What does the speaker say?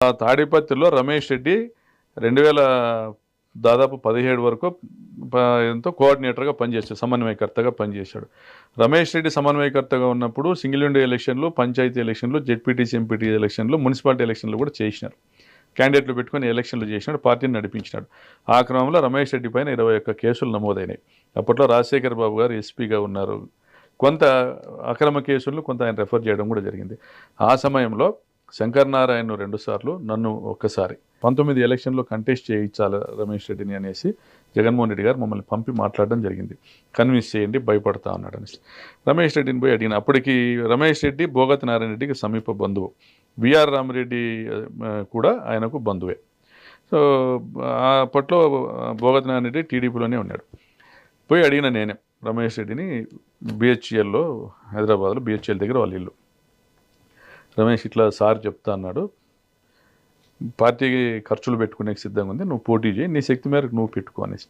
తాడిపత్రిలో రమేష్ రెడ్డి 2000 దాదాపు 17 వరకు ఎంతో కోఆర్డినేటర్గా పనిచేశాడు, సమన్వయకర్తగా పనిచేశాడు. రమేష్ రెడ్డి సమన్వయకర్తగా ఉన్నప్పుడు సింగిల్ విండో ఎలక్షన్లు, పంచాయతీ ఎలక్షన్లు, జెడ్పీటీసీ, ఎంపీటీ ఎలక్షన్లు, మున్సిపాలిటీ ఎలక్షన్లు కూడా చేసినారు. క్యాండిడేట్లు పెట్టుకొని ఎలక్షన్లు చేసినాడు, పార్టీని నడిపించినాడు. ఆ క్రమంలో రమేష్ రెడ్డి పైన 21 కేసులు నమోదైనాయి. అప్పట్లో రాజశేఖర్ బాబు గారు ఎస్పీగా ఉన్నారు. కొంత అక్రమ కేసులను కొంత ఆయన రెఫర్ చేయడం కూడా జరిగింది. ఆ సమయంలో శంకర్ నారాయణ 2 సార్లు, నన్ను ఒక్కసారి 19 ఎలక్షన్లో కంటెస్ట్ చేయించాలి రమేష్ రెడ్డిని అనేసి జగన్మోహన్ రెడ్డి గారు మమ్మల్ని పంపి మాట్లాడడం జరిగింది. కన్విన్స్ చేయండి, భయపడతా అన్నాడు అనేసి. రమేష్ రెడ్డిని పోయి అడిగిన, అప్పటికి రమేష్ రెడ్డి భోగత్ నారాయణ రెడ్డికి సమీప బంధువు, విఆర్ రామరెడ్డి కూడా ఆయనకు బంధువే. సో అప్పట్లో భోగత్ నారాయణ రెడ్డి టీడీపీలోనే ఉన్నాడు. పోయి అడిగిన నేనే రమేష్ రెడ్డిని, బిహెచ్ఎల్లో, హైదరాబాద్లో బిహెచ్ఎల్ దగ్గర వాళ్ళ ఇల్లు. రమేష్ ఇట్లా సార్ చెప్తా అన్నాడు, పార్టీకి ఖర్చులు పెట్టుకునే సిద్ధంగా ఉంది, నువ్వు పోటీ చేయి, నీ శక్తి మేరకు నువ్వు పెట్టుకో అనేసి.